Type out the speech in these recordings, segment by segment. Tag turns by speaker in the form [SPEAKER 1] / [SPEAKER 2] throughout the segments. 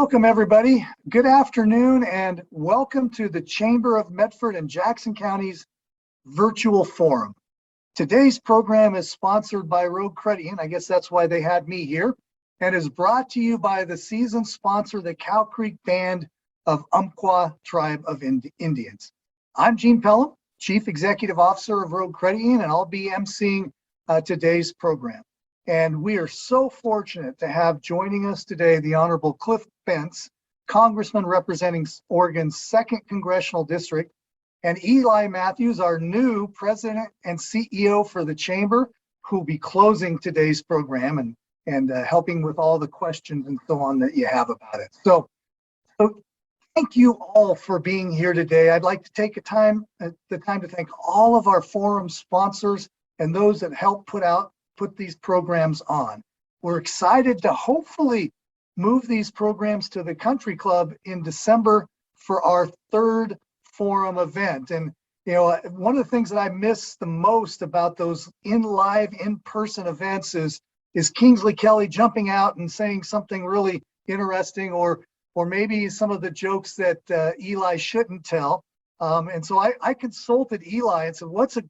[SPEAKER 1] Welcome, everybody. Good afternoon, and welcome to the Chamber of Medford and Jackson County's virtual forum. Today's program is sponsored by Rogue Credit Union. I guess that's why they had me here, and is brought to you by the season sponsor, the Cow Creek Band of Umpqua Tribe of Indians. I'm Gene Pelham, Chief Executive Officer of Rogue Credit Union, and I'll be emceeing today's program. And we are so fortunate to have joining us today the Honorable Cliff Bentz, Congressman representing Oregon's 2nd Congressional District, and Eli Matthews, our new President and CEO for the Chamber, who will be closing today's program and helping with all the questions and so on that you have about it. So thank you all for being here today. I'd like to take the time to thank all of our forum sponsors and those that help put these programs on. We're excited to hopefully move these programs to the Country Club in December for our 3rd forum event. And one of the things that I miss the most about those in-person events is Kingsley Kelly jumping out and saying something really interesting, or maybe some of the jokes that Eli shouldn't tell. And so I consulted Eli and said,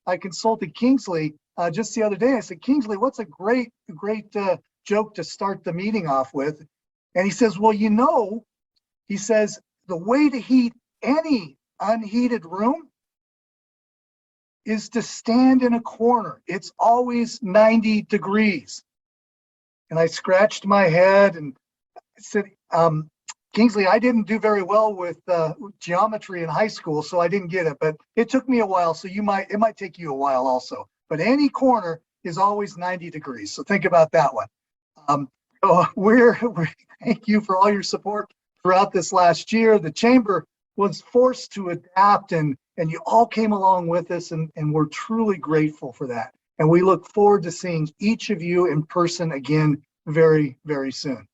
[SPEAKER 1] I consulted Kingsley just the other day. I said, Kingsley, what's a great joke to start the meeting off with? And he says, well, he says, the way to heat any unheated room is to stand in a corner. It's always 90 degrees. And I scratched my head and said, Kingsley, I didn't do very well with geometry in high school, so I didn't get it, but it took me a while, so it might take you a while also. But any corner is always 90 degrees, so think about that one. So thank you for all your support throughout this last year. The Chamber was forced to adapt, and you all came along with us, and we're truly grateful for that. And we look forward to seeing each of you in person again very, very soon.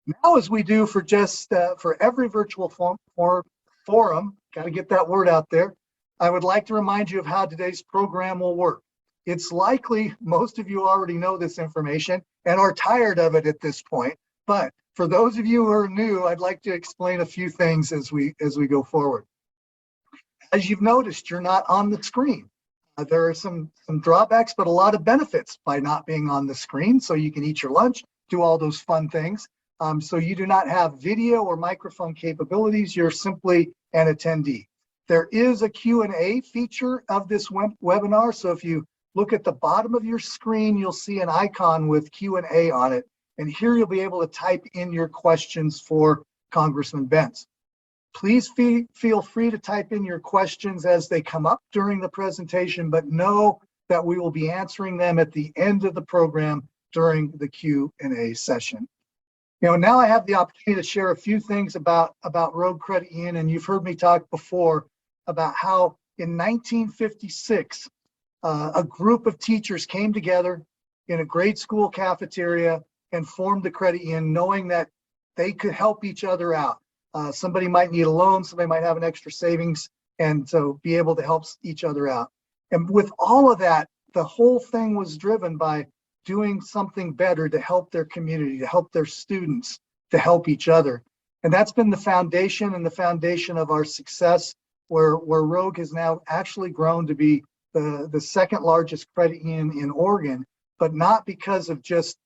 [SPEAKER 1] Now, as we do for every virtual forum, got to get that word out there, I would like to remind you of how today's program will work. It's likely most of you already know this information and are tired of it at this point, but for those of you who are new, I'd like to explain a few things as we go forward. As you've noticed, you're not on the screen. There are some drawbacks, but a lot of benefits by not being on the screen, so you can eat your lunch, do all those fun things. So you do not have video or microphone capabilities. You're simply an attendee. There is a Q&A feature of this webinar. So if you look at the bottom of your screen, you'll see an icon with Q&A on it. And here you'll be able to type in your questions for Congressman Bentz. Please feel free to type in your questions as they come up during the presentation, but know that we will be answering them at the end of the program during the Q&A session. Now I have the opportunity to share a few things about Rogue Credit Union, and you've heard me talk before about how in 1956, a group of teachers came together in a grade school cafeteria and formed the credit union, knowing that they could help each other out. Somebody might need a loan, somebody might have an extra savings, and so be able to help each other out. And with all of that, the whole thing was driven by doing something better to help their community, to help their students, to help each other. And that's been the foundation of our success, where Rogue has now actually grown to be the 2nd largest credit union in Oregon, but not because of just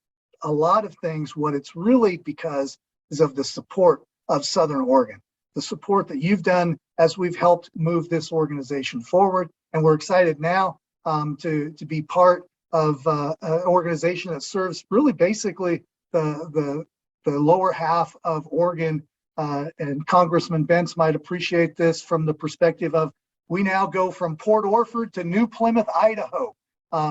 [SPEAKER 1] a lot of things. What it's really because is of the support of Southern Oregon, the support that you've done as we've helped move this organization forward. And we're excited now to be part of an organization that serves really basically the lower half of Oregon. And Congressman Bentz might appreciate this from the perspective of, we now go from Port Orford to New Plymouth, Idaho.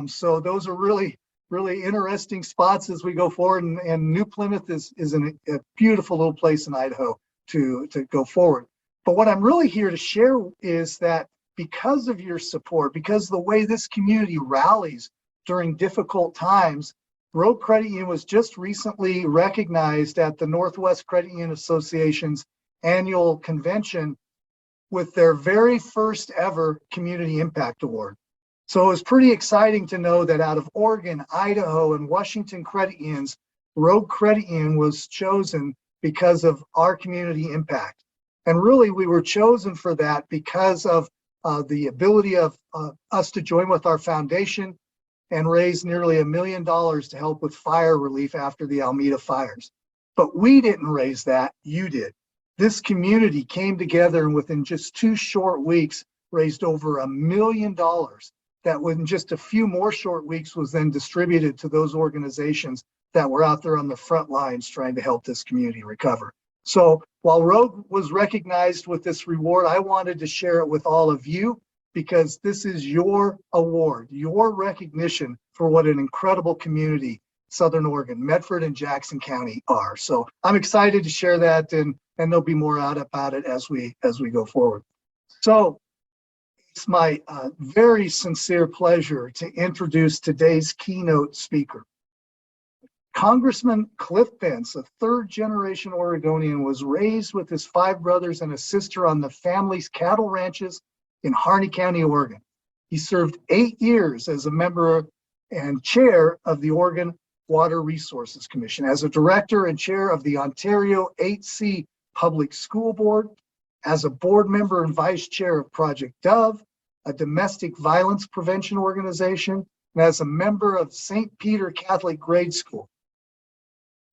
[SPEAKER 1] So those are really, really interesting spots as we go forward. And New Plymouth is a beautiful little place in Idaho to go forward. But what I'm really here to share is that because of your support, because of the way this community rallies during difficult times, Rogue Credit Union was just recently recognized at the Northwest Credit Union Association's annual convention with their very first ever Community Impact Award. So it was pretty exciting to know that out of Oregon, Idaho, and Washington credit unions, Rogue Credit Union was chosen because of our community impact. And really, we were chosen for that because of the ability of us to join with our foundation and raise nearly $1 million to help with fire relief after the Alameda fires. But we didn't raise that, you did. This community came together and within just 2 short weeks raised over $1 million that within just a few more short weeks was then distributed to those organizations that were out there on the front lines trying to help this community recover. So while Rogue was recognized with this reward, I wanted to share it with all of you because this is your award, your recognition for what an incredible community Southern Oregon, Medford and Jackson County are. So I'm excited to share that, and there'll be more out about it as we go forward. So it's my very sincere pleasure to introduce today's keynote speaker. Congressman Cliff Bentz, a third-generation Oregonian, was raised with his 5 brothers and a sister on the family's cattle ranches in Harney County, Oregon. He served 8 years as a member and chair of the Oregon Water Resources Commission, as a director and chair of the Ontario 8C Public School Board, as a board member and vice chair of Project Dove, a domestic violence prevention organization, and as a member of St. Peter Catholic Grade School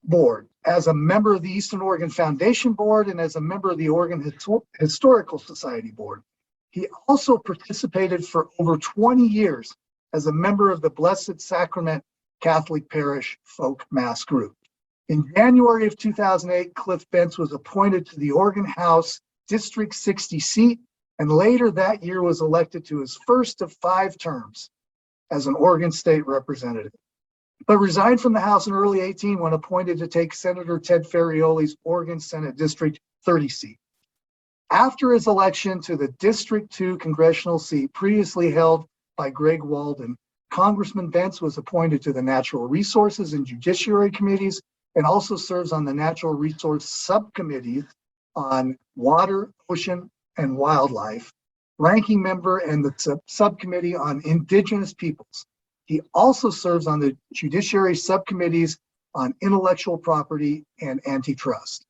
[SPEAKER 1] Board, as a member of the Eastern Oregon Foundation Board, and as a member of the Oregon Historical Society Board. He also participated for over 20 years as a member of the Blessed Sacrament Catholic Parish Folk Mass Group. In January of 2008, Cliff Bentz was appointed to the Oregon House District 60 seat, and later that year was elected to his first of 5 terms as an Oregon State Representative, but resigned from the House in early 2018 when appointed to take Senator Ted Ferrioli's Oregon Senate District 30 seat. After his election to the District 2 congressional seat previously held by Greg Walden, Congressman Bentz was appointed to the Natural Resources and Judiciary committees and also serves on the Natural Resource Subcommittees on Water, Ocean, and Wildlife, ranking member and the subcommittee on Indigenous Peoples. He also serves on the Judiciary subcommittees on intellectual property and antitrust.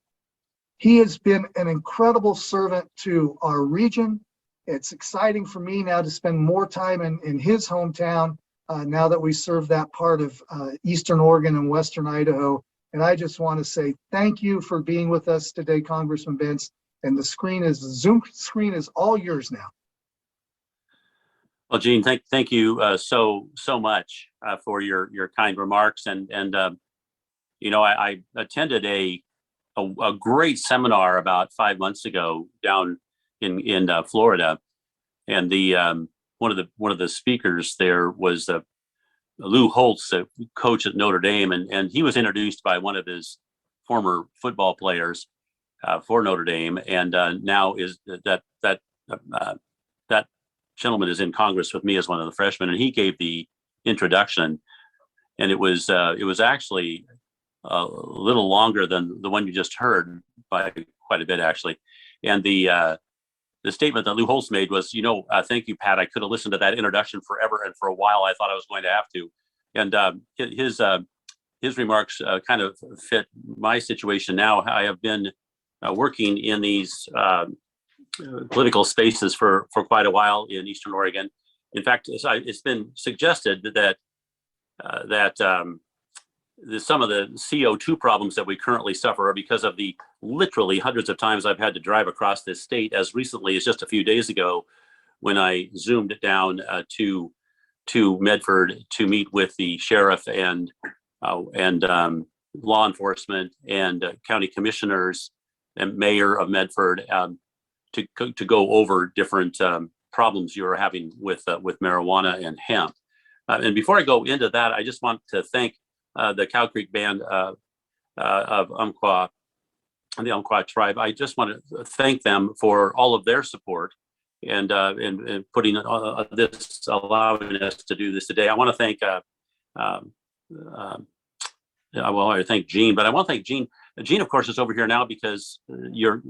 [SPEAKER 1] He has been an incredible servant to our region. It's exciting for me now to spend more time in his hometown now that we serve that part of Eastern Oregon and Western Idaho. And I just want to say thank you for being with us today, Congressman Bentz. And the Zoom screen is all yours now.
[SPEAKER 2] Well, Gene, thank you so much for your kind remarks. And you know, I attended a great seminar about 5 months ago down in Florida, and the one of the speakers there was Lou Holtz, a coach at Notre Dame, and he was introduced by one of his former football players for Notre Dame, and now is that gentleman is in Congress with me as one of the freshmen, and he gave the introduction, and it was actually a little longer than the one you just heard by quite a bit, actually. And the statement that Lou Holtz made was, thank you, Pat. I could have listened to that introduction forever, and for a while I thought I was going to have to. And his remarks kind of fit my situation now. I have been working in these political spaces for quite a while in Eastern Oregon. In fact, it's been suggested that some of the CO2 problems that we currently suffer are because of the literally hundreds of times I've had to drive across this state, as recently as just a few days ago when I zoomed down to Medford to meet with the sheriff and law enforcement and county commissioners and mayor of Medford to go over different problems you are having with marijuana and hemp. And before I go into that, I just want to thank the Cow Creek Band of Umpqua and the Umpqua tribe. I just want to thank them for all of their support and putting this, allowing us to do this today. I want to thank I thank Gene, but I want to thank Gene. Gene, of course, is over here now because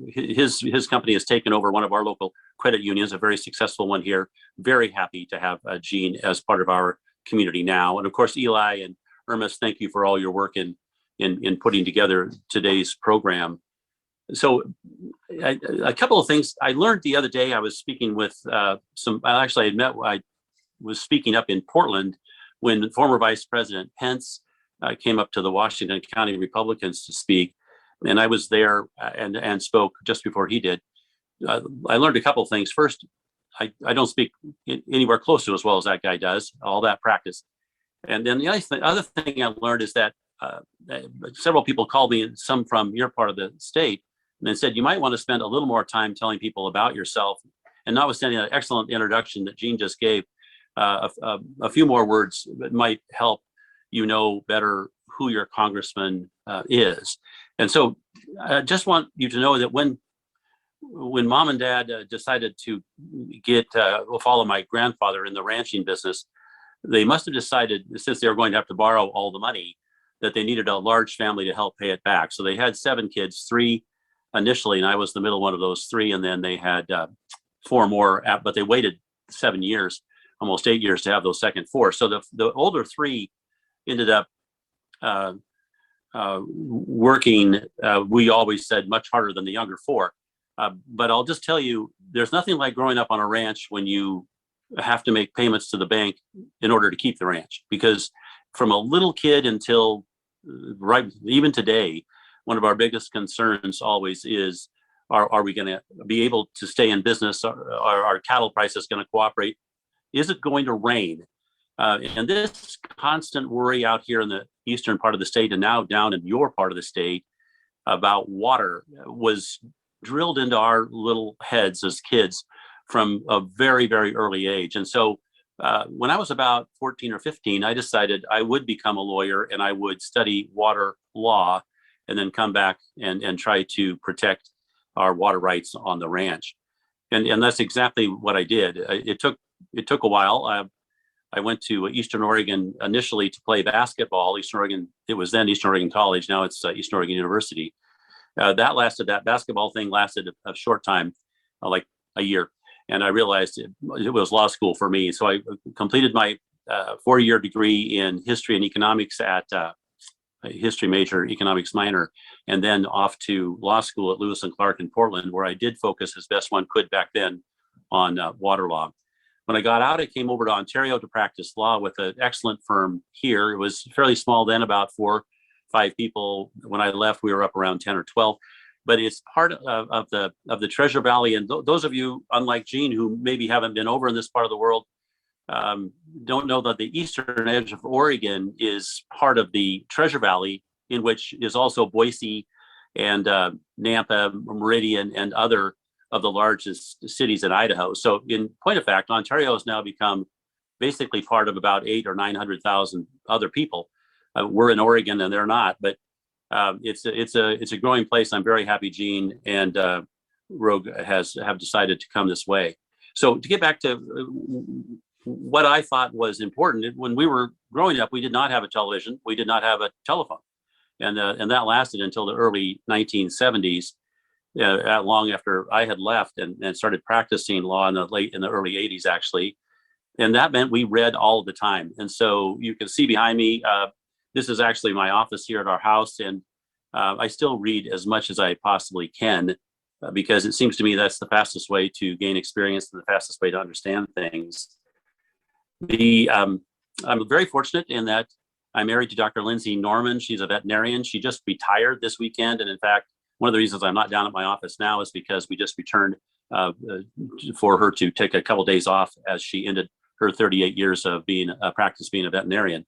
[SPEAKER 2] his company has taken over one of our local credit unions, a very successful one here. Very happy to have Gene as part of our community now. And of course, Eli and Ermis, thank you for all your work in in putting together today's program. So a couple of things I learned the other day. I was speaking with I was speaking up in Portland when former Vice President Pence came up to the Washington County Republicans to speak. And I was there and spoke just before he did. I learned a couple of things. First, I don't speak anywhere close to as well as that guy does, all that practice. And then the other thing I learned is that several people called me, some from your part of the state, and said, you might want to spend a little more time telling people about yourself. And notwithstanding that excellent introduction that Gene just gave, a few more words that might help you know better who your congressman is. And so I just want you to know that when mom and dad decided to follow my grandfather in the ranching business, they must have decided, since they were going to have to borrow all the money, that they needed a large family to help pay it back. So they had 7 kids, 3 initially, and I was the middle one of those 3. And then they had 4 more, but they waited 7 years, almost 8 years to have those second 4. So the older 3 ended up working, we always said, much harder than the younger 4. But I'll just tell you, there's nothing like growing up on a ranch when you have to make payments to the bank in order to keep the ranch. Because from a little kid until right even today, one of our biggest concerns always is, are we going to be able to stay in business? Are our cattle prices going to cooperate? Is it going to rain? And this constant worry out here in the eastern part of the state, and now down in your part of the state, about water was drilled into our little heads as kids from a very, very early age. And so when I was about 14 or 15, I decided I would become a lawyer and I would study water law and then come back and try to protect our water rights on the ranch. And that's exactly what I did. It took a while. I went to Eastern Oregon initially to play basketball. Eastern Oregon, it was then Eastern Oregon College. Now it's Eastern Oregon University. That basketball thing lasted a short time, like a year. And I realized it was law school for me. So I completed my 4-year degree in history and economics at a history major, economics minor, and then off to law school at Lewis and Clark in Portland, where I did focus as best one could back then on water law. When I got out, I came over to Ontario to practice law with an excellent firm here. It was fairly small then, about 4 or 5 people. When I left, we were up around 10 or 12. But it's part of the Treasure Valley. And those of you, unlike Gene, who maybe haven't been over in this part of the world, don't know that the eastern edge of Oregon is part of the Treasure Valley, in which is also Boise and Nampa, Meridian, and other of the largest cities in Idaho. So in point of fact, Ontario has now become basically part of about 800,000 or 900,000 other people. We're in Oregon and they're not, but it's a growing place. I'm very happy Gene and Rogue have decided to come this way. So to get back to what I thought was important, when we were growing up, we did not have a television. We did not have a telephone. And that lasted until the early 1970s, long after I had left and started practicing law in the early 80s, actually. And that meant we read all the time. And so you can see behind me, this is actually my office here at our house. And I still read as much as I possibly can because it seems to me that's the fastest way to gain experience and the fastest way to understand things. I'm very fortunate in that I'm married to Dr. Lindsay Norman. She's a veterinarian. She just retired this weekend. And in fact, one of the reasons I'm not down at my office now is because we just returned for her to take a couple days off as she ended her 38 years of being a veterinarian.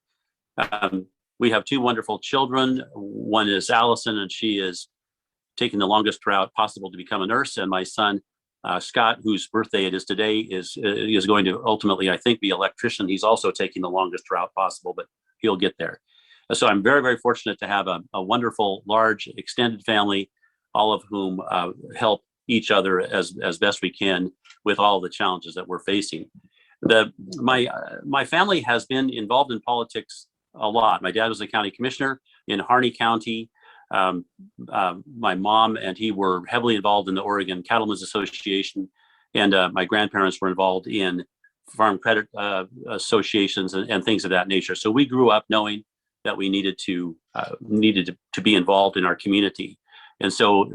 [SPEAKER 2] We have 2 wonderful children. One is Allison, and she is taking the longest route possible to become a nurse. And my son, Scott, whose birthday it is today, is going to ultimately, I think, be an electrician. He's also taking the longest route possible, but he'll get there. So I'm very, very fortunate to have a wonderful, large, extended family, all of whom help each other as best we can with all the challenges that we're facing. My family has been involved in politics a lot. My dad was a county commissioner in Harney County. My mom and he were heavily involved in the Oregon Cattlemen's Association, and my grandparents were involved in farm credit associations and things of that nature. So we grew up knowing that we needed to be involved in our community. And so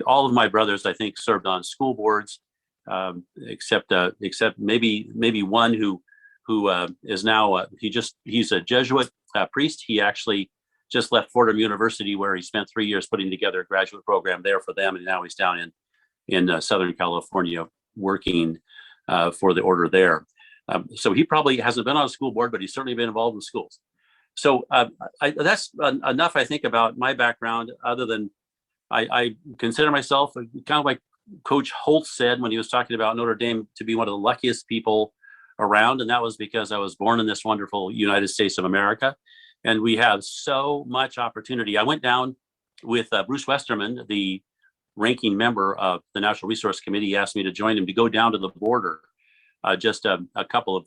[SPEAKER 2] all of my brothers, I think, served on school boards, except maybe one who is now he's a Jesuit priest. He actually just left Fordham University, where he spent 3 years putting together a graduate program there for them, and now he's down in Southern California working for the order there. So he probably hasn't been on a school board, but he's certainly been involved in schools. So that's enough, I think, about my background, other than I consider myself kind of like Coach Holtz said when he was talking about Notre Dame, to be one of the luckiest people around. And that was because I was born in this wonderful United States of America. And we have so much opportunity. I went down with Bruce Westerman, the ranking member of the Natural Resource Committee. He asked me to join him to go down to the border just a couple of,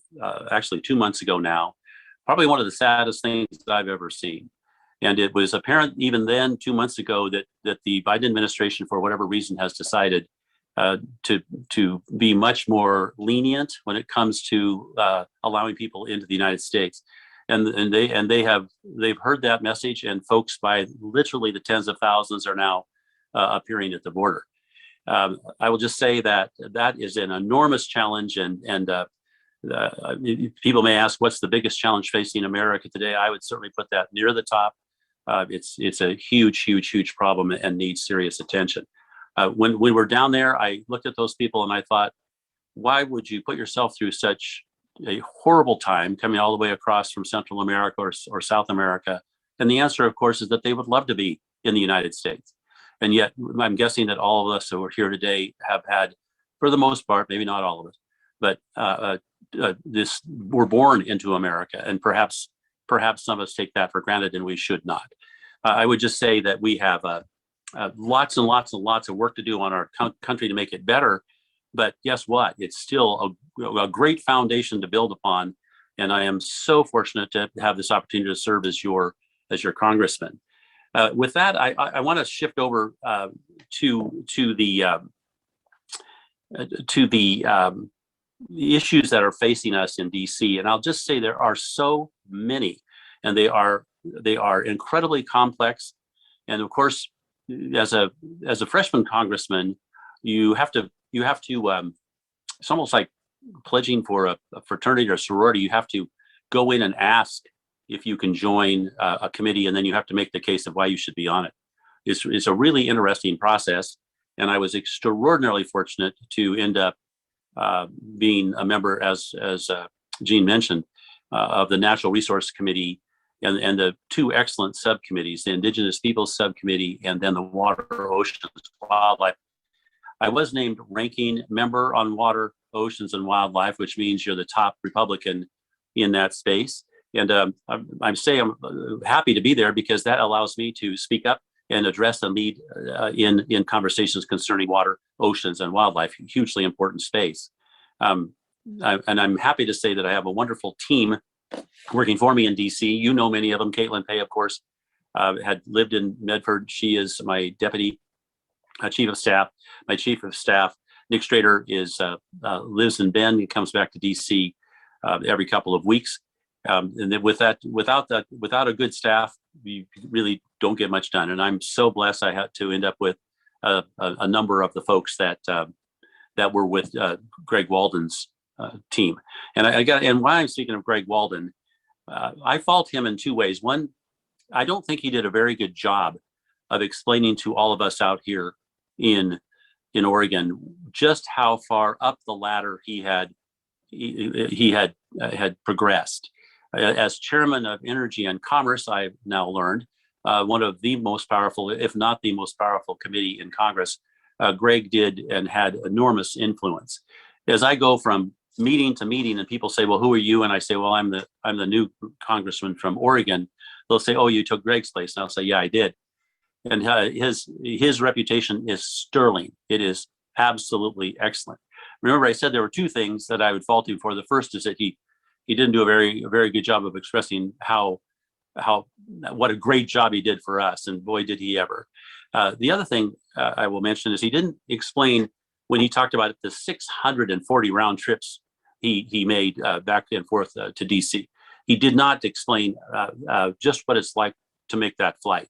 [SPEAKER 2] actually 2 months ago now. Probably one of the saddest things that I've ever seen. And it was apparent even then, 2 months ago, that the Biden administration, for whatever reason, has decided to be much more lenient when it comes to allowing people into the United States. And they've heard that message, and folks by literally the tens of thousands are now appearing at the border. I will just say that is an enormous challenge, and people may ask, what's the biggest challenge facing America today? I would certainly put that near the top. It's a huge problem and needs serious attention. When we're down there, I looked at those people and I thought, why would you put yourself through such a horrible time coming all the way across from Central America or South America? And the answer, of course, is that they would love to be in the United States. And yet I'm guessing that all of us who are here today have had, for the most part, maybe not all of us, but we're born into America, and perhaps some of us take that for granted, and we should not. I would just say that we have lots and lots of work to do on our country to make it better. But guess what? It's still a great foundation to build upon. And I am so fortunate to have this opportunity to serve as your congressman. With that, I want to shift over to the issues that are facing us in DC. And I'll just say there are so many, and they are incredibly complex. And of course, as a freshman congressman, you have to it's almost like pledging for a fraternity or sorority. You have to go in and ask if you can join a committee, and then you have to make the case of why you should be on it. It's a really interesting process, and I was extraordinarily fortunate to end up being a member, as Gene mentioned, of the Natural Resource Committee and the two excellent subcommittees, the Indigenous Peoples Subcommittee and then the Water, Oceans, Wildlife. I was named ranking member on Water, Oceans, and Wildlife, which means you're the top Republican in that space. And I'm happy to be there because that allows me to speak up and address and lead in conversations concerning water, oceans, and wildlife, hugely important space. And I'm happy to say that I have a wonderful team working for me in DC. You know many of them. Caitlin Pay, of course, had lived in Medford. She is my deputy chief of staff. My chief of staff, Nick Strader, lives in Bend. He comes back to DC every couple of weeks. And then without a good staff, you really don't get much done. And I'm so blessed I had to end up with a number of the folks that were with Greg Walden's team. And why I'm speaking of Greg Walden, I fault him in two ways. One, I don't think he did a very good job of explaining to all of us out here in Oregon just how far up the ladder he had progressed. As chairman of Energy and Commerce, I've now learned one of the most powerful, if not the most powerful committee in Congress, Greg did and had enormous influence. As I go from meeting to meeting and people say, well, who are you? And I say, well, I'm the new congressman from Oregon. They'll say, oh, you took Greg's place. And I'll say, yeah, I did. And his reputation is sterling. It is absolutely excellent. Remember, I said there were two things that I would fault him for. The first is that he didn't do a very good job of expressing what a great job he did for us, and boy, did he ever. The other thing I will mention is he didn't explain when he talked about the 640 round trips he made back and forth to DC. he did not explain just what it's like to make that flight.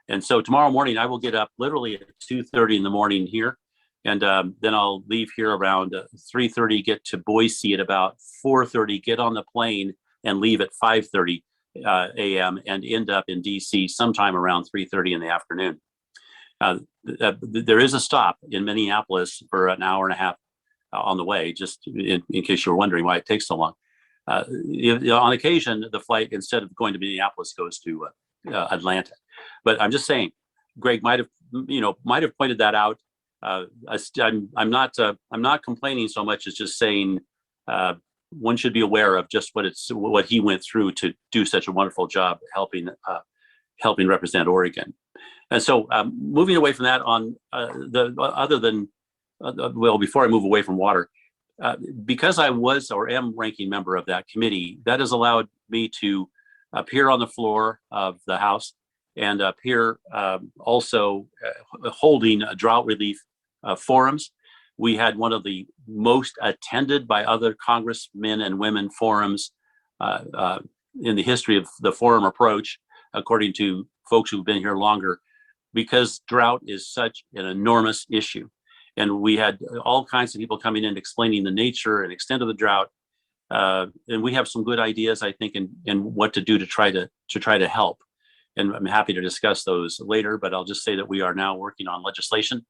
[SPEAKER 2] And so tomorrow morning, I will get up literally at 2:30 in the morning here. And then I'll leave here around 3:30, get to Boise at about 4:30, get on the plane and leave at 5:30 a.m. and end up in DC sometime around 3:30 in the afternoon. There is a stop in Minneapolis for an hour and a half on the way, just in case you were wondering why it takes so long. On occasion, the flight, instead of going to Minneapolis, goes to Atlanta. But I'm just saying, Greg might have pointed that out. I'm not complaining so much as just saying one should be aware of just what he went through to do such a wonderful job helping represent Oregon. And so moving away from that before I move away from water, because I was or am ranking member of that committee, that has allowed me to appear on the floor of the House and appear also holding drought relief forums. We had one of the most attended by other congressmen and women forums in the history of the forum approach, according to folks who've been here longer, because drought is such an enormous issue. And we had all kinds of people coming in explaining the nature and extent of the drought. And we have some good ideas, I think, in what to do to try to help. And I'm happy to discuss those later, but I'll just say that we are now working on legislation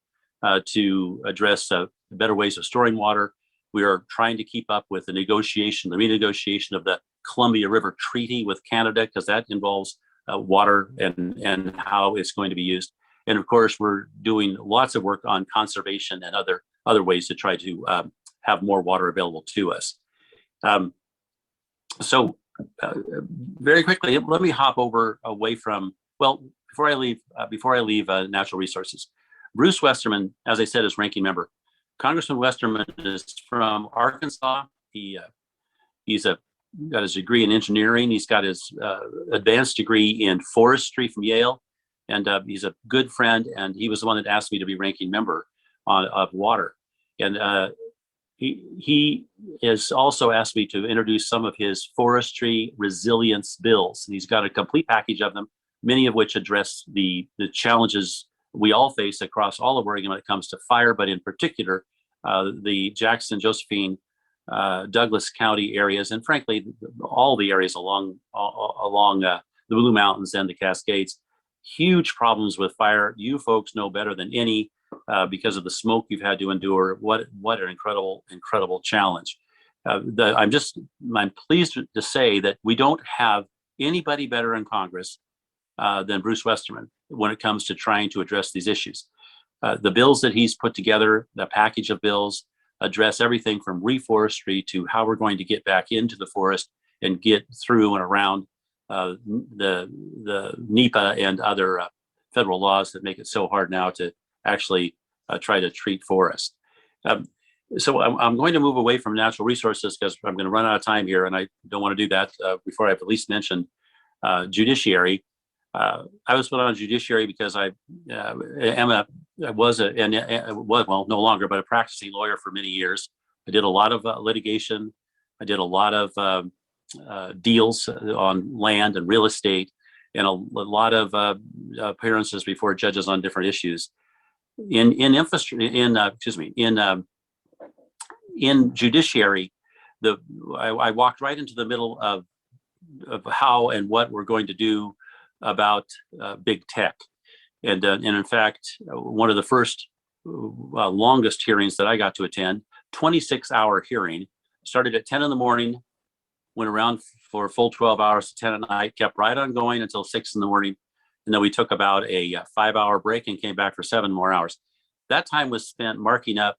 [SPEAKER 2] to address better ways of storing water. We are trying to keep up with the renegotiation of the Columbia River Treaty with Canada, because that involves water and how it's going to be used. And of course, we're doing lots of work on conservation and other ways to try to have more water available to us. So very quickly, let me hop away from, well, before I leave natural resources. Bruce Westerman, as I said, is ranking member. Congressman Westerman is from Arkansas. He's got his degree in engineering. He's got his advanced degree in forestry from Yale. And he's a good friend, and he was the one that asked me to be ranking member of water. And he has also asked me to introduce some of his forestry resilience bills. And he's got a complete package of them, many of which address the challenges we all face across all of Oregon when it comes to fire, but in particular, the Jackson, Josephine, Douglas County areas, and frankly, all the areas along the Blue Mountains and the Cascades. Huge problems with fire. You folks know better than any because of the smoke you've had to endure. What an incredible challenge. I'm pleased to say that we don't have anybody better in Congress than Bruce Westerman when it comes to trying to address these issues. The bills that he's put together, the package of bills, address everything from reforestry to how we're going to get back into the forest and get through and around the NEPA and other federal laws that make it so hard now to actually try to treat forest. So I'm going to move away from natural resources because I'm going to run out of time here, and I don't want to do that before I've at least mentioned judiciary. I was put on judiciary because I was no longer, but a practicing lawyer for many years. I did a lot of litigation. I did a lot of deals on land and real estate, and a lot of appearances before judges on different issues. In judiciary, I walked right into the middle of how and what we're going to do about big tech, and in fact, one of the first longest hearings that I got to attend, 26-hour hearing, started at 10 in the morning, went around for a full 12 hours to 10 at night, kept right on going until 6 in the morning. And then we took about a 5-hour break and came back for 7 more hours. That time was spent marking up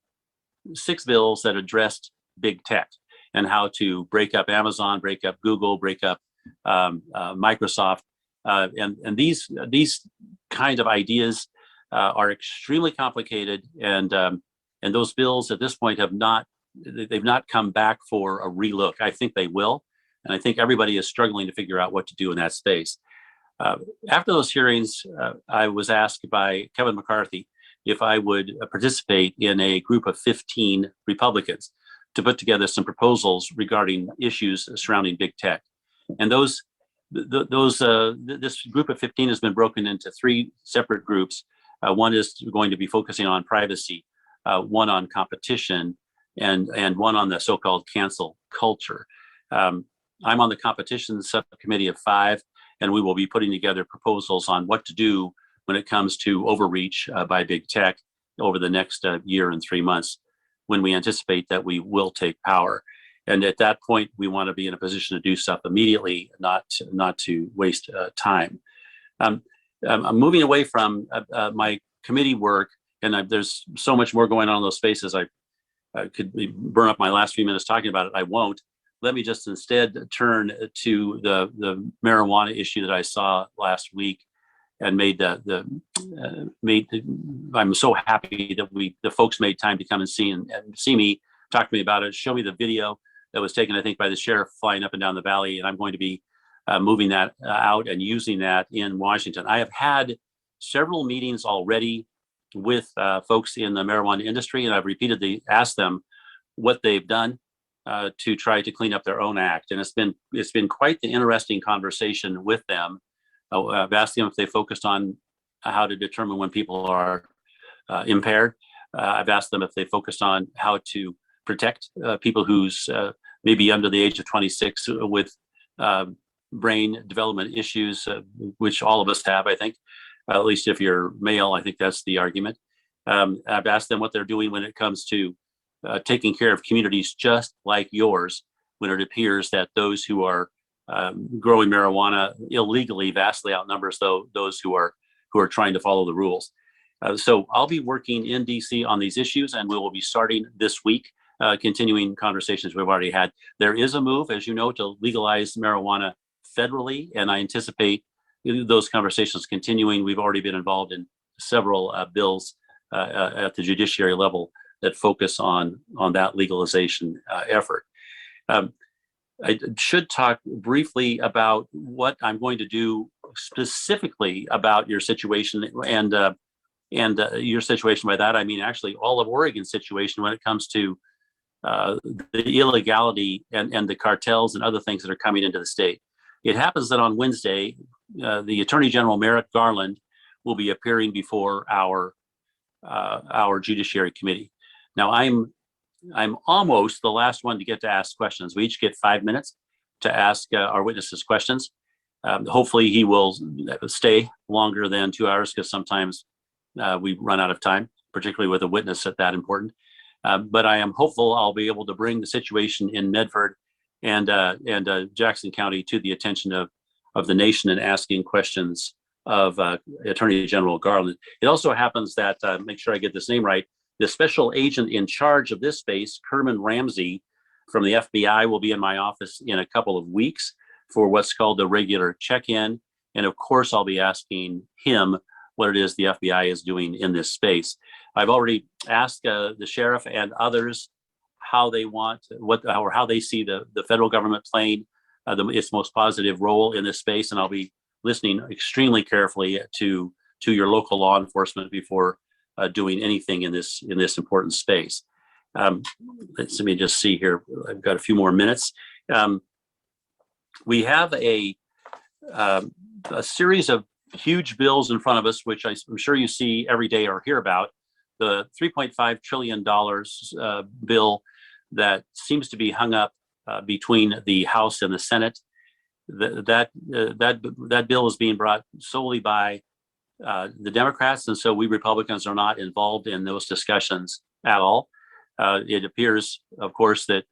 [SPEAKER 2] 6 bills that addressed big tech and how to break up Amazon, break up Google, break up Microsoft. And these kind of ideas are extremely complicated. And those bills at this point they've not come back for a relook. I think they will. And I think everybody is struggling to figure out what to do in that space. After those hearings, I was asked by Kevin McCarthy if I would participate in a group of 15 Republicans to put together some proposals regarding issues surrounding big tech. And this group of 15 has been broken into 3 separate groups. One is going to be focusing on privacy, one on competition, and one on the so-called cancel culture. I'm on the competition subcommittee of 5, and we will be putting together proposals on what to do when it comes to overreach by big tech over the next year and 3 months, when we anticipate that we will take power. And at that point, we want to be in a position to do stuff immediately, not to waste time. I'm moving away from my committee work, and there's so much more going on in those spaces. I could burn up my last few minutes talking about it. I won't. Let me just instead turn to the marijuana issue that I saw last week, and I'm so happy that the folks made time to come and see me, talk to me about it, show me the video that was taken, I think, by the sheriff flying up and down the valley, and I'm going to be moving that out and using that in Washington. I have had several meetings already with folks in the marijuana industry, and I've repeatedly asked them what they've done to try to clean up their own act, and it's been quite the interesting conversation with them. I've asked them if they focused on how to determine when people are impaired. I've asked them if they focused on how to protect people who's maybe under the age of 26 with brain development issues, which all of us have, I think. At least if you're male, I think that's the argument. I've asked them what they're doing when it comes to taking care of communities just like yours, when it appears that those who are growing marijuana illegally vastly outnumbers those who are trying to follow the rules. So I'll be working in DC on these issues, and we will be starting this week, continuing conversations we've already had. There is a move, as you know, to legalize marijuana federally, and I anticipate those conversations continuing. We've already been involved in several bills at the judiciary level that focus on that legalization effort. I should talk briefly about what I'm going to do specifically about your situation, and your situation. By that, I mean actually all of Oregon's situation when it comes to the illegality and the cartels and other things that are coming into the state. It happens that on Wednesday, the Attorney General Merrick Garland will be appearing before our Judiciary Committee. Now, I'm almost the last one to get to ask questions. We each get 5 minutes to ask our witnesses questions. Hopefully he will stay longer than 2 hours, because sometimes we run out of time, particularly with a witness that important. But I am hopeful I'll be able to bring the situation in Medford and Jackson County to the attention of the nation and asking questions of Attorney General Garland. It also happens that, make sure I get this name right, the special agent in charge of this space, Kerman Ramsey from the FBI, will be in my office in a couple of weeks for what's called the regular check-in. And of course, I'll be asking him what it is the FBI is doing in this space. I've already asked the sheriff and others how they see the federal government playing its most positive role in this space. And I'll be listening extremely carefully to your local law enforcement before doing anything in this important space. Let me just see here. I've got a few more minutes. We have a series of huge bills in front of us, which I'm sure you see every day or hear about. The $3.5 trillion bill that seems to be hung up between the House and the Senate. That bill is being brought solely by the Democrats, and so we Republicans are not involved in those discussions at all. It appears, of course, that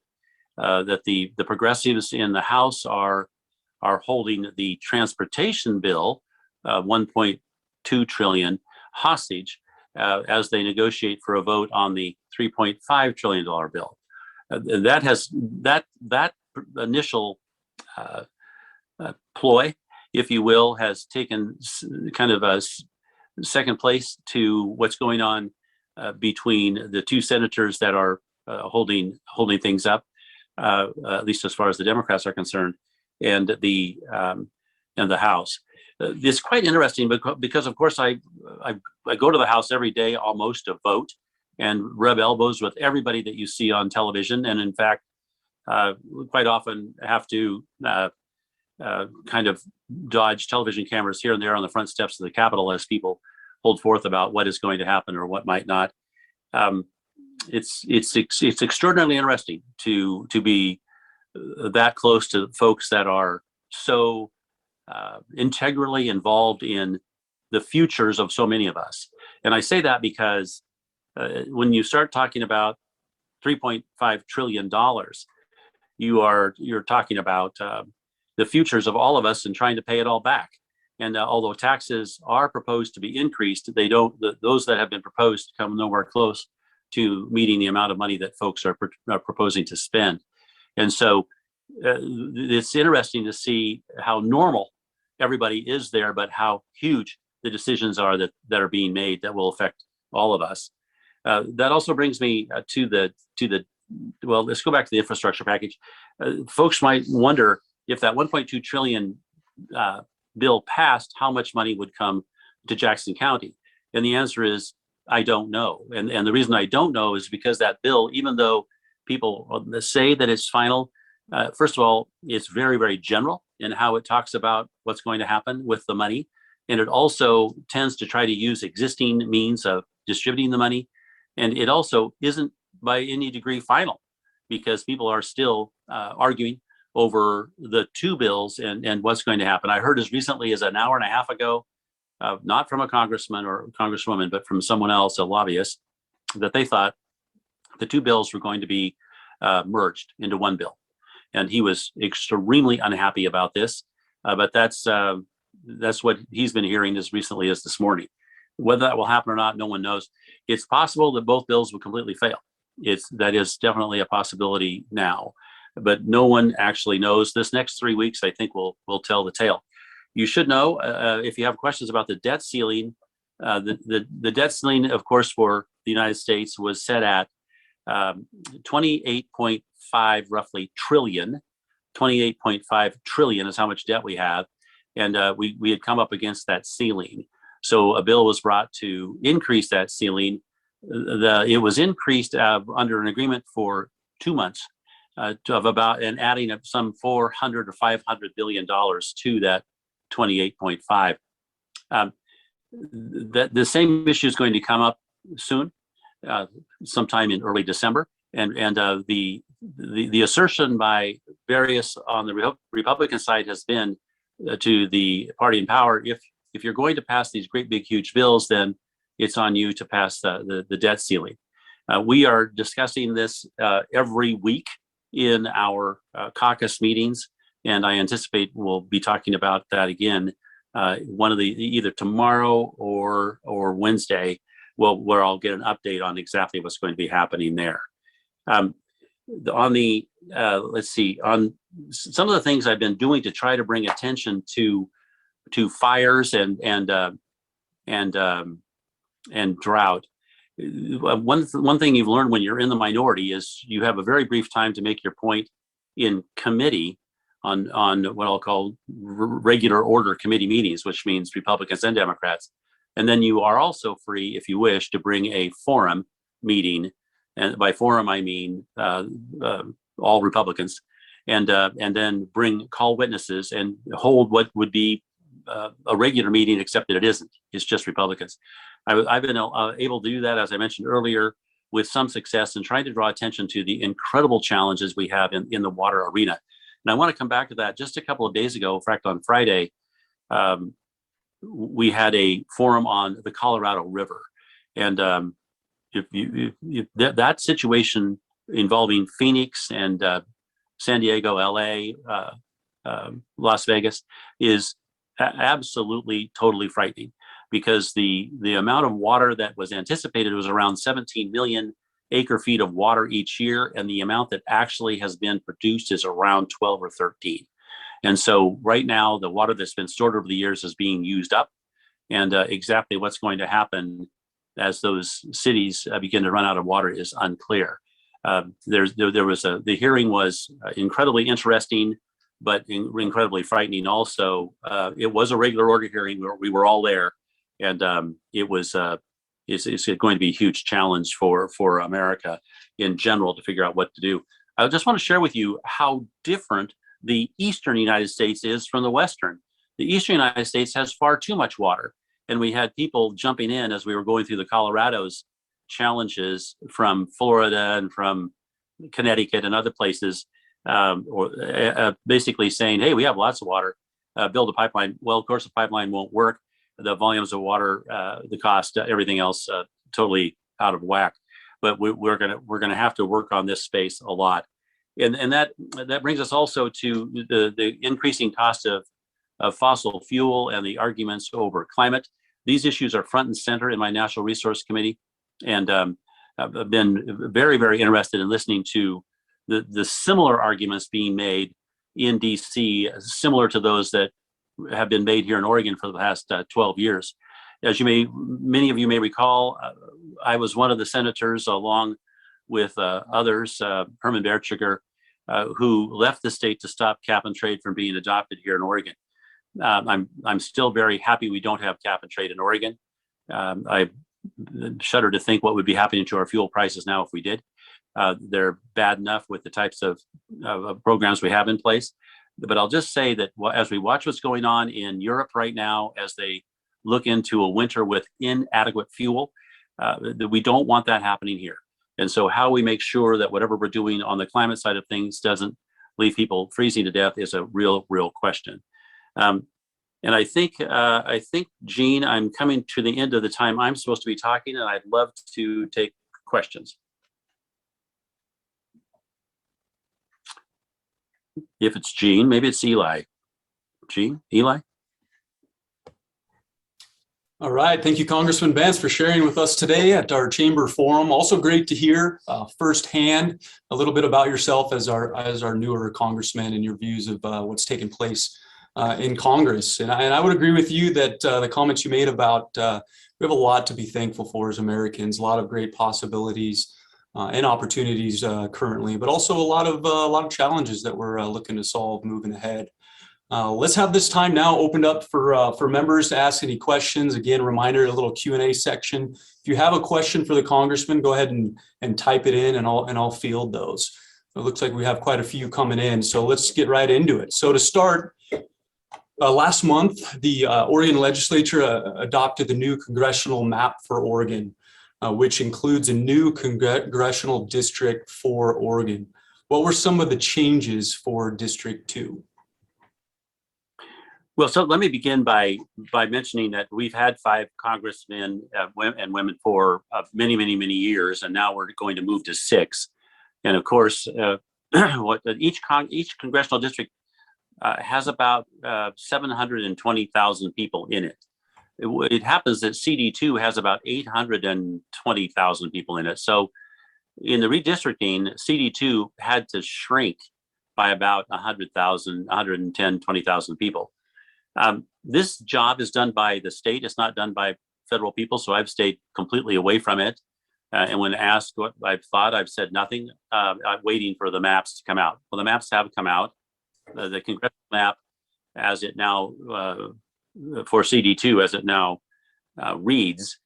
[SPEAKER 2] the progressives in the House are holding the transportation bill, 1.2 trillion, hostage as they negotiate for a vote on the $3.5 trillion bill. That initial ploy, if you will, has taken kind of a second place to what's going on between the 2 senators that are holding things up, at least as far as the Democrats are concerned, and the House. It's quite interesting because of course I go to the House every day almost to vote and rub elbows with everybody that you see on television, and in fact quite often have to kind of dodge television cameras here and there on the front steps of the Capitol as people hold forth about what is going to happen or what might not. It's extraordinarily interesting to be that close to folks that are so integrally involved in the futures of so many of us. And I say that because when you start talking about $3.5 trillion, you're talking about the futures of all of us and trying to pay it all back. And although taxes are proposed to be increased, those that have been proposed come nowhere close to meeting the amount of money that folks are proposing to spend. And so it's interesting to see how normal everybody is there, but how huge the decisions are that are being made that will affect all of us. That also brings me well, let's go back to the infrastructure package. Folks might wonder if that 1.2 trillion bill passed, how much money would come to Jackson County? And the answer is, I don't know. And the reason I don't know is because that bill, even though people say that it's final, first of all, it's very, very general in how it talks about what's going to happen with the money. And it also tends to try to use existing means of distributing the money. And it also isn't by any degree final, because people are still arguing over the two bills and what's going to happen. I heard as recently as an hour and a half ago, not from a congressman or congresswoman, but from someone else, a lobbyist, that they thought the two bills were going to be merged into one bill. And he was extremely unhappy about this, but that's what he's been hearing as recently as this morning. Whether that will happen or not, no one knows. It's possible that both bills will completely fail. That is definitely a possibility now, but no one actually knows. This next 3 weeks, I think, will tell the tale. You should know, if you have questions about the debt ceiling, the debt ceiling, of course, for the United States was set at 28.5 roughly trillion. 28.5 trillion is how much debt we have. And we had come up against that ceiling. So a bill was brought to increase that ceiling. It was increased under an agreement for 2 months of about, and adding up some $400 or $500 billion to that 28.5. The same issue is going to come up soon, sometime in early December. And the assertion by various on the Republican side has been to the party in power, if you're going to pass these great big huge bills, then it's on you to pass the debt ceiling. We are discussing this every week in our caucus meetings, and I anticipate we'll be talking about that again either tomorrow or Wednesday, where I'll get an update on exactly what's going to be happening there. On some of the things I've been doing to try to bring attention to fires and drought. One thing you've learned when you're in the minority is you have a very brief time to make your point in committee on what I'll call regular order committee meetings, which means Republicans and Democrats. And then you are also free, if you wish, to bring a forum meeting. And by forum, I mean all Republicans, and then call witnesses and hold what would be a regular meeting, except that it isn't. It's just Republicans. I've been able to do that, as I mentioned earlier, with some success in trying to draw attention to the incredible challenges we have in the water arena. And I want to come back to that. Just a couple of days ago, in fact, on Friday, we had a forum on the Colorado River. And that situation involving Phoenix and San Diego, LA, Las Vegas is absolutely totally frightening, because the amount of water that was anticipated was around 17 million acre feet of water each year, and the amount that actually has been produced is around 12 or 13. And so right now, the water that's been stored over the years is being used up, and exactly what's going to happen as those cities begin to run out of water is unclear. The hearing was incredibly interesting, but incredibly frightening also. It was a regular order hearing where we were all there, and it's going to be a huge challenge for America in general to figure out what to do. I just want to share with you how different the eastern United States is from the western. The eastern United States has far too much water. And we had people jumping in as we were going through the Colorado's challenges from Florida and from Connecticut and other places, basically saying, hey, we have lots of water, build a pipeline. Well, of course, the pipeline won't work. The volumes of water, the cost, everything else, totally out of whack. But we're gonna have to work on this space a lot, and that brings us also to the increasing cost of fossil fuel and the arguments over climate. These issues are front and center in my Natural Resource Committee, and I've been very, very interested in listening to the similar arguments being made in DC, similar to those that have been made here in Oregon for the past 12 years. As many of you may recall, I was one of the senators, along with others, Herman Bertschiger, who left the state to stop cap and trade from being adopted here in Oregon. I'm still very happy we don't have cap and trade in Oregon. I shudder to think what would be happening to our fuel prices now if we did. They're bad enough with the types of programs we have in place. But I'll just say that as we watch what's going on in Europe right now, as they look into a winter with inadequate fuel, that we don't want that happening here. And so how we make sure that whatever we're doing on the climate side of things doesn't leave people freezing to death is a real question. And I think, Gene, I'm coming to the end of the time I'm supposed to be talking, and I'd love to take questions. If it's Gene, maybe it's Eli. Gene, Eli?
[SPEAKER 3] All right. Thank you, Congressman Bentz, for sharing with us today at our Chamber Forum. Also great to hear firsthand a little bit about yourself as our newer congressman and your views of what's taken place in Congress. And I would agree with you that the comments you made about we have a lot to be thankful for as Americans, a lot of great possibilities and opportunities currently, but also a lot of challenges that we're looking to solve moving ahead. Let's have this time now opened up for members to ask any questions. Again, reminder, a little Q&A section. If you have a question for the congressman, go ahead and type it in, and I'll field those. It looks like we have quite a few coming in, so let's get right into it. So to start, last month, the Oregon legislature adopted the new Congressional Map for Oregon, which includes a new congressional district for Oregon. What were some of the changes for District 2?
[SPEAKER 2] Well, so let me begin by mentioning that we've had 5 congressmen and women for many years, and now we're going to move to 6. And of course, each congressional district has about 720,000 people in it. It happens that CD2 has about 820,000 people in it. So in the redistricting, CD2 had to shrink by about 100,000, 110, 20,000 people. This job is done by the state. It's not done by federal people, so I've stayed completely away from it. And when asked what I've thought, I've said nothing. I'm waiting for the maps to come out. Well, the maps have come out. The Congressional Map, as it now, for CD2, as it now reads,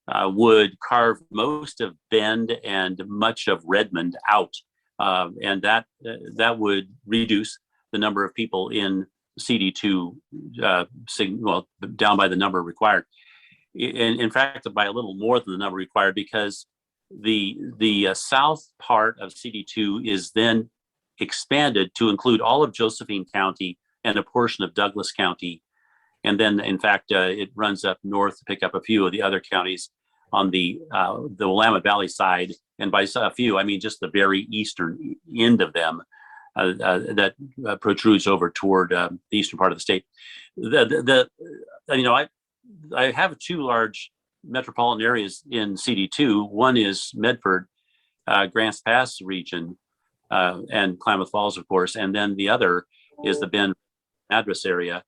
[SPEAKER 2] would carve most of Bend and much of Redmond out. And that would reduce the number of people in CD2, down by the number required. In fact, by a little more than the number required, because the south part of CD2 is then expanded to include all of Josephine County and a portion of Douglas County. And then, in fact, it runs up north to pick up a few of the other counties on the Willamette Valley side. And by a few, I mean just the very eastern end of them. That protrudes over toward the eastern part of the state. I have 2 large metropolitan areas in CD2. One is Medford, Grants Pass region, and Klamath Falls, of course, and then the other is the Bend Madras area.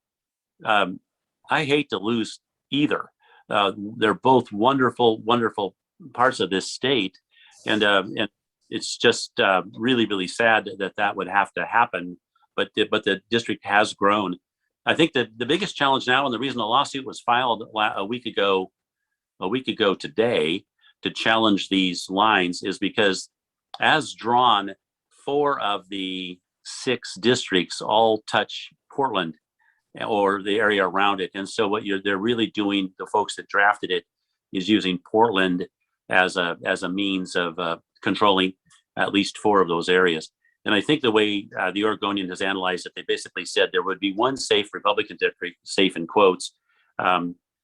[SPEAKER 2] I hate to lose either. They're both wonderful parts of this state, and it's just really sad that would have to happen. But the district has grown. I think that the biggest challenge now, and the reason the lawsuit was filed a week ago today to challenge these lines, is because as drawn, 4 of the 6 districts all touch Portland or the area around it. And so what they're really doing, the folks that drafted it, is using Portland as a means of controlling at least 4 of those areas. And I think the way the Oregonian has analyzed it, they basically said there would be one safe Republican district, safe in quotes,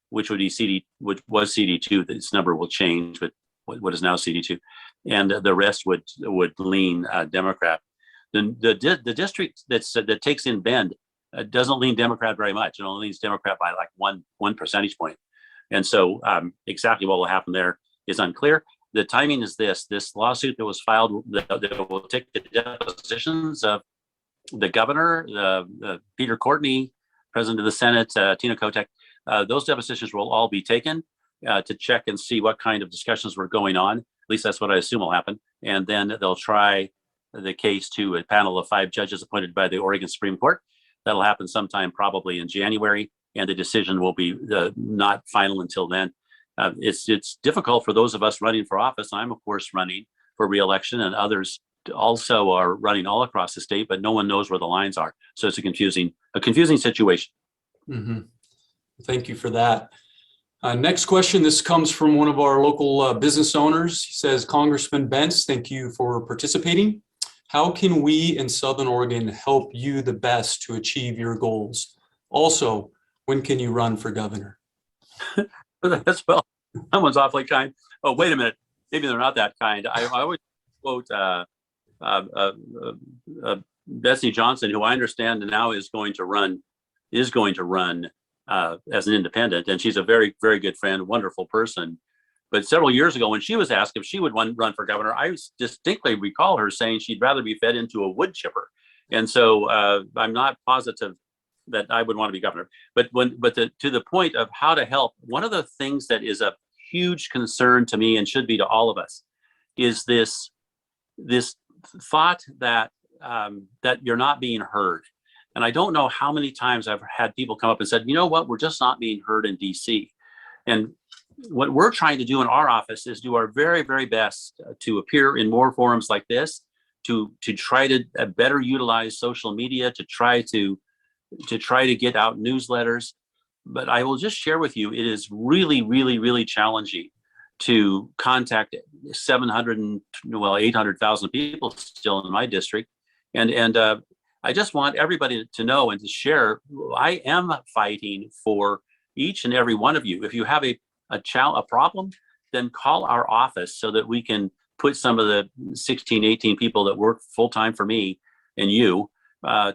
[SPEAKER 2] which would be which was CD2. This number will change, but what is now CD2, and the rest would lean Democrat. The district that takes in Bend doesn't lean Democrat very much. It only leans Democrat by like one percentage point. And so exactly what will happen there is unclear. The timing is this lawsuit that was filed that will take the depositions of the governor, Peter Courtney, president of the Senate, Tina Kotek. Those depositions will all be taken to check and see what kind of discussions were going on. At least that's what I assume will happen. And then they'll try the case to a panel of 5 judges appointed by the Oregon Supreme Court. That'll happen sometime probably in January, and the decision will be not final until then. It's difficult for those of us running for office. I'm of course running for re-election, and others also are running all across the state, but no one knows where the lines are. So it's a confusing situation.
[SPEAKER 3] Mm-hmm. Thank you for that. Next question. This comes from one of our local business owners. He says, Congressman Bentz, thank you for participating. How can we in Southern Oregon help you the best to achieve your goals? Also, when can you run for governor?
[SPEAKER 2] Well, someone's awfully kind. Oh, wait a minute. Maybe they're not that kind. I always quote Betsy Johnson, who I understand now is going to run as an independent, and she's a very, very good friend, wonderful person. But several years ago, when she was asked if she would run for governor, I distinctly recall her saying she'd rather be fed into a wood chipper. And so I'm not positive that I would want to be governor. But to the point of how to help, one of the things that is a huge concern to me and should be to all of us is this thought that that you're not being heard. And I don't know how many times I've had people come up and said, you know what, we're just not being heard in DC. And what we're trying to do in our office is do our very, very best to appear in more forums like this, to try to better utilize social media, to try to get out newsletters. But I will just share with you, it is really, really, really challenging to contact 800,000 people still in my district. And I just want everybody to know and to share, I am fighting for each and every one of you. If you have a problem, then call our office so that we can put some of the 16, 18 people that work full-time for me and you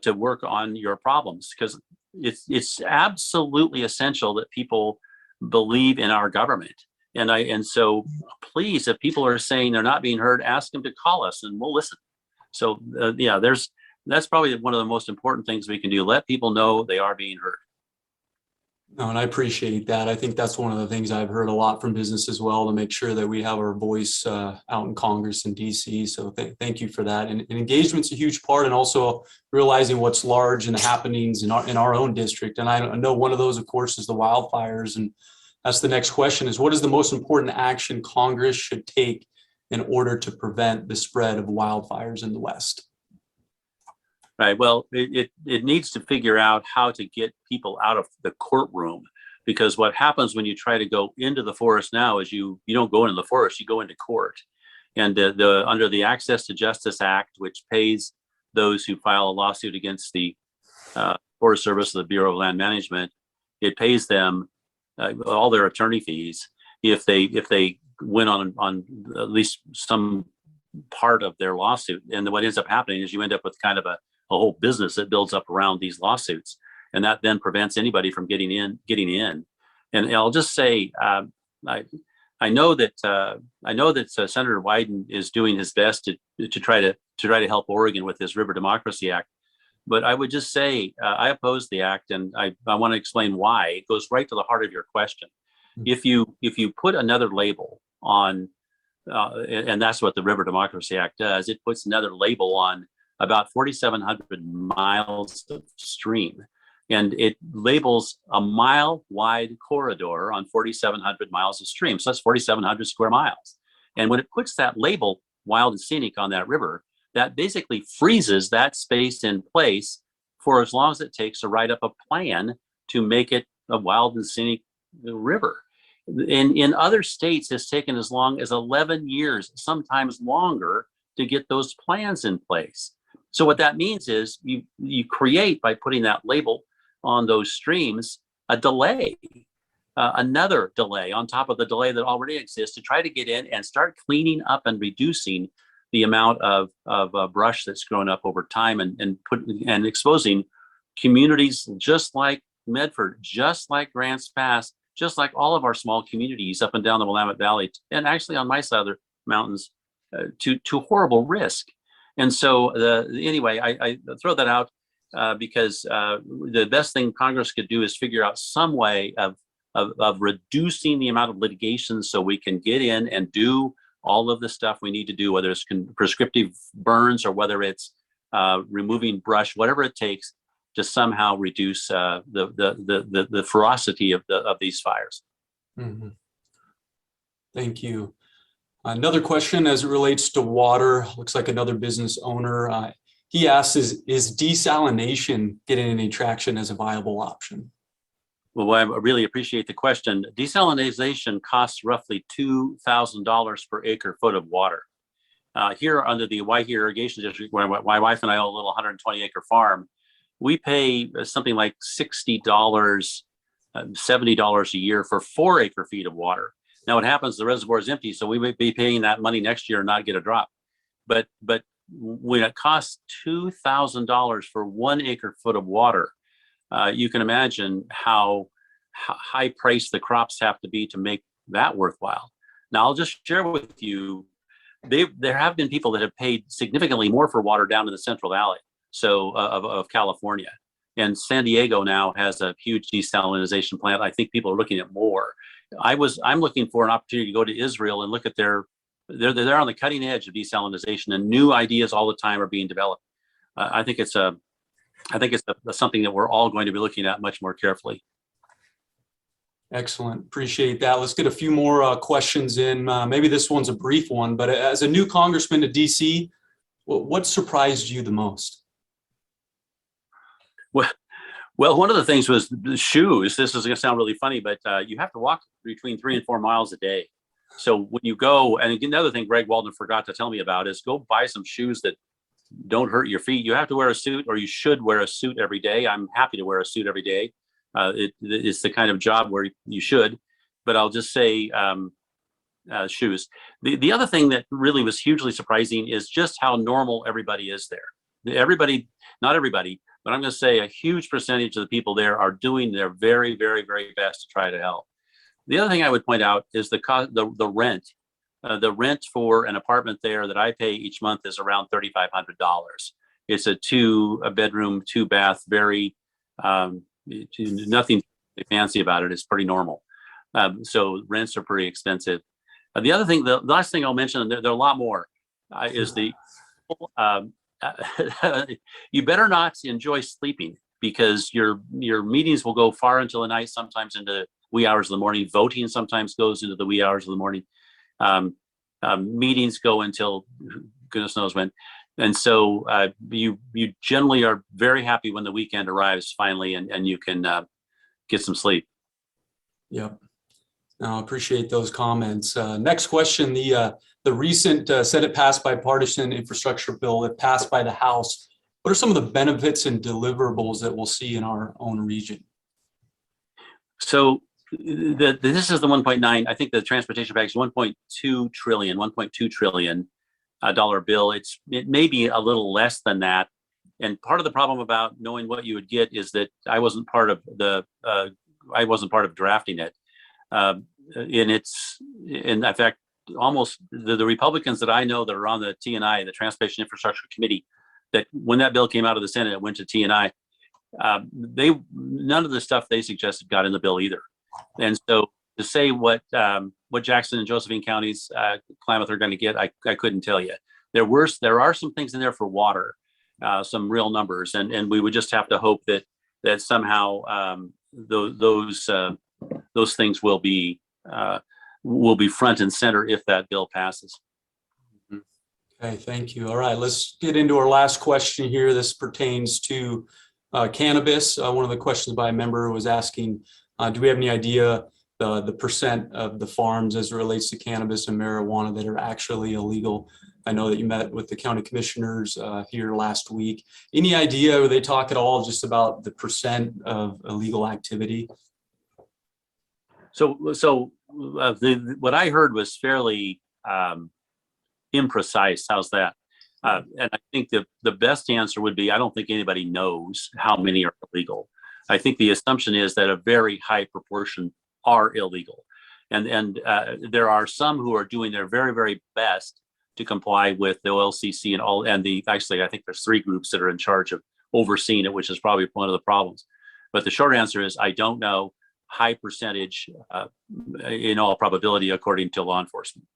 [SPEAKER 2] to work on your problems, because it's absolutely essential that people believe in our government. And so please, if people are saying they're not being heard, ask them to call us and we'll listen. So that's probably one of the most important things we can do. Let people know they are being heard.
[SPEAKER 3] No, and I appreciate that. I think that's one of the things I've heard a lot from business as well, to make sure that we have our voice out in Congress and DC. So thank you for that. And engagement's a huge part, and also realizing what's large and the happenings in our own district. And I know one of those, of course, is the wildfires. And that's the next question, is what is the most important action Congress should take in order to prevent the spread of wildfires in the West?
[SPEAKER 2] Right. Well, it needs to figure out how to get people out of the courtroom, because what happens when you try to go into the forest now is you don't go into the forest, you go into court. And under the Access to Justice Act, which pays those who file a lawsuit against the Forest Service or the Bureau of Land Management, it pays them all their attorney fees if they win on at least some part of their lawsuit. And what ends up happening is you end up with kind of a whole business that builds up around these lawsuits, and that then prevents anybody from getting in. And I'll just say, I know that Senator Wyden is doing his best to try to help Oregon with this River Democracy Act. But I would just say I oppose the act, and I want to explain why. It goes right to the heart of your question. If you put another label on, and that's what the River Democracy Act does, it puts another label on about 4,700 miles of stream, and it labels a mile-wide corridor on 4,700 miles of stream. So that's 4,700 square miles. And when it puts that label, wild and scenic, on that river, that basically freezes that space in place for as long as it takes to write up a plan to make it a wild and scenic river. In other states, it's taken as long as 11 years, sometimes longer, to get those plans in place. So what that means is you create, by putting that label on those streams, a delay, another delay on top of the delay that already exists, to try to get in and start cleaning up and reducing the amount of brush that's grown up over time, and exposing communities just like Medford, just like Grants Pass, just like all of our small communities up and down the Willamette Valley, and actually on my side of the mountains, to horrible risk. And so anyway, I throw that out because the best thing Congress could do is figure out some way of reducing the amount of litigation, so we can get in and do all of the stuff we need to do, whether it's prescriptive burns or whether it's removing brush, whatever it takes to somehow reduce the ferocity of these fires.
[SPEAKER 3] Mm-hmm. Thank you. Another question as it relates to water. Looks like another business owner. He asks, is desalination getting any traction as a viable option?
[SPEAKER 2] Well, I really appreciate the question. Desalination costs roughly $2,000 per acre foot of water. Here under the Waihi Irrigation District, where my wife and I own a little 120-acre farm, we pay something like $60, $70 a year for 4 acre feet of water. Now, what happens, the reservoir is empty, so we may be paying that money next year and not get a drop. But when it costs $2,000 for 1 acre foot of water, you can imagine how high priced the crops have to be to make that worthwhile. Now, I'll just share with you, there have been people that have paid significantly more for water down in the Central Valley, so of California. And San Diego now has a huge desalination plant. I think people are looking at more. I'm looking for an opportunity to go to Israel and look at they're on the cutting edge of desalination, and new ideas all the time are being developed. I think it's something that we're all going to be looking at much more carefully.
[SPEAKER 3] Excellent. Appreciate that. Let's get a few more questions in. Maybe this one's a brief one, but as a new congressman to DC, what surprised you the most?
[SPEAKER 2] Well, one of the things was the shoes. This is going to sound really funny, but you have to walk between 3 and 4 miles a day. So when you go, and another thing Greg Walden forgot to tell me about is go buy some shoes that don't hurt your feet. You have to wear a suit, or you should wear a suit every day. I'm happy to wear a suit every day. It's the kind of job where you should, but I'll just say shoes. The other thing that really was hugely surprising is just how normal everybody is there. Everybody, not everybody, but I'm going to say a huge percentage of the people there are doing their very, very, very best to try to help. The other thing I would point out is the rent. The rent for an apartment there that I pay each month is around $3,500. It's a 2-bedroom, 2-bath, very nothing fancy about it. It's pretty normal. So rents are pretty expensive. The other thing, the last thing I'll mention, and there are a lot more, is you better not enjoy sleeping, because your meetings will go far into the night, sometimes into wee hours of the morning. Voting sometimes goes into the wee hours of the morning. Meetings go until goodness knows when. And so you generally are very happy when the weekend arrives finally, and you can get some sleep.
[SPEAKER 3] Yep. I appreciate those comments. Next question, the recent Senate passed bipartisan infrastructure bill that passed by the House. What are some of the benefits and deliverables that we'll see in our own region?
[SPEAKER 2] So this is the 1.9, I think the transportation package is $1.2 trillion dollar bill. It may be a little less than that. And part of the problem about knowing what you would get is that I wasn't part of drafting it. In fact, almost the Republicans that I know that are on the T&I, the Transportation Infrastructure Committee, that when that bill came out of the Senate, it went to T&I. None of the stuff they suggested got in the bill either. And so to say what Jackson and Josephine counties, Klamath are going to get, I couldn't tell you. There are some things in there for water, some real numbers, and we would just have to hope that somehow those things will be front and center if that bill passes.
[SPEAKER 3] Okay, thank you. All right, let's get into our last question here. This pertains to cannabis. One of the questions by a member was asking, do we have any idea the percent of the farms as it relates to cannabis and marijuana that are actually illegal? I know that you met with the county commissioners here last week. Any idea, or they talk at all just about the percent of illegal activity?
[SPEAKER 2] So what I heard was fairly imprecise. How's that? And I think the best answer would be, I don't think anybody knows how many are illegal. I think the assumption is that a very high proportion are illegal. And there are some who are doing their very, very best to comply with the OLCC and all, and actually, I think there's 3 groups that are in charge of overseeing it, which is probably one of the problems. But the short answer is, I don't know. High percentage, in all probability, according to law enforcement.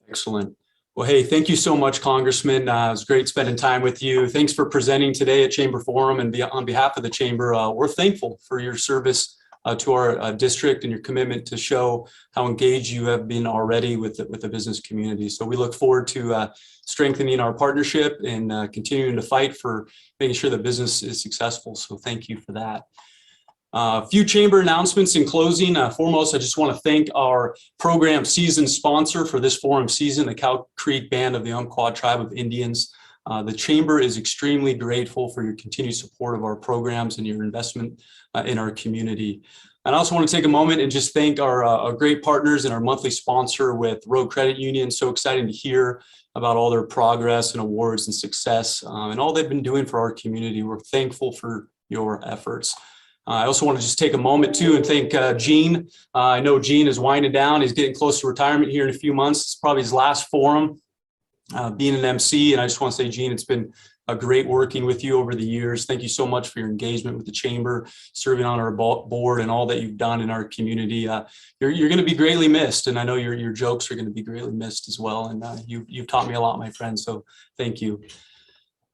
[SPEAKER 3] Excellent. Well, hey, thank you so much, Congressman. It was great spending time with you. Thanks for presenting today at Chamber Forum. And on behalf of the Chamber, we're thankful for your service to our district and your commitment to show how engaged you have been already with the business community. So we look forward to strengthening our partnership and continuing to fight for making sure that business is successful. So thank you for that. A few chamber announcements in closing. Foremost, I just want to thank our program season sponsor for this forum season, the Cow Creek Band of the Umpqua Tribe of Indians. The chamber is extremely grateful for your continued support of our programs and your investment in our community. And I also want to take a moment and just thank our great partners and our monthly sponsor with Road Credit Union. So exciting to hear about all their progress and awards and success and all they've been doing for our community. We're thankful for your efforts. I also want to just take a moment too and thank Gene. I know Gene is winding down. He's getting close to retirement here in a few months. It's probably his last forum being an MC. And I just want to say, Gene, it's been great working with you over the years. Thank you so much for your engagement with the chamber, serving on our board, and all that you've done in our community. You're going to be greatly missed. And I know your jokes are going to be greatly missed as well. And you've taught me a lot, my friend. So thank you.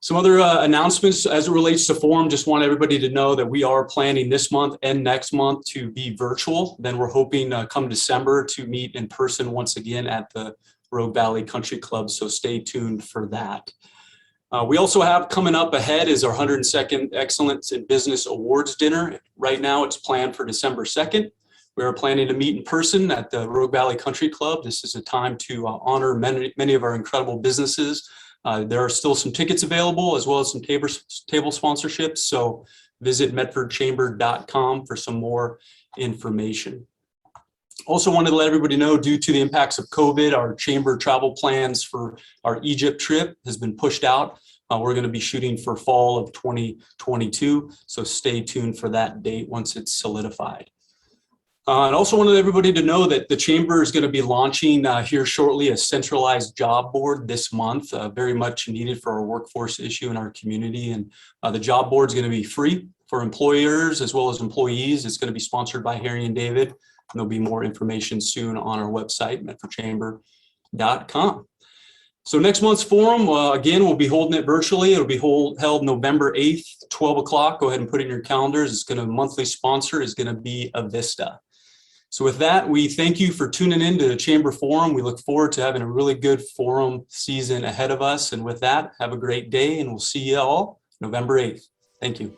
[SPEAKER 3] Some other announcements as it relates to forum. Just want everybody to know that we are planning this month and next month to be virtual. Then we're hoping come December to meet in person once again at the Rogue Valley Country Club. So stay tuned for that. We also have coming up ahead is our 102nd Excellence in Business Awards Dinner. Right now it's planned for December 2nd. We are planning to meet in person at the Rogue Valley Country Club. This is a time to honor many of our incredible businesses. There are still some tickets available as well as some table sponsorships. So visit medfordchamber.com for some more information. Also wanted to let everybody know, due to the impacts of COVID, our chamber travel plans for our Egypt trip has been pushed out. We're going to be shooting for fall of 2022. So stay tuned for that date once it's solidified. And also wanted everybody to know that the chamber is going to be launching here shortly a centralized job board this month, very much needed for our workforce issue in our community. And the job board is going to be free for employers as well as employees. It's going to be sponsored by Harry and David. And there'll be more information soon on our website, medfordchamber.com. So next month's forum, again, we'll be holding it virtually. It'll be held November 8th, 12 o'clock. Go ahead and put it in your calendars. It's going to, monthly sponsor is going to be Avista. So with that, we thank you for tuning in to the Chamber Forum. We look forward to having a really good forum season ahead of us. And with that, have a great day, and we'll see you all November 8th. Thank you.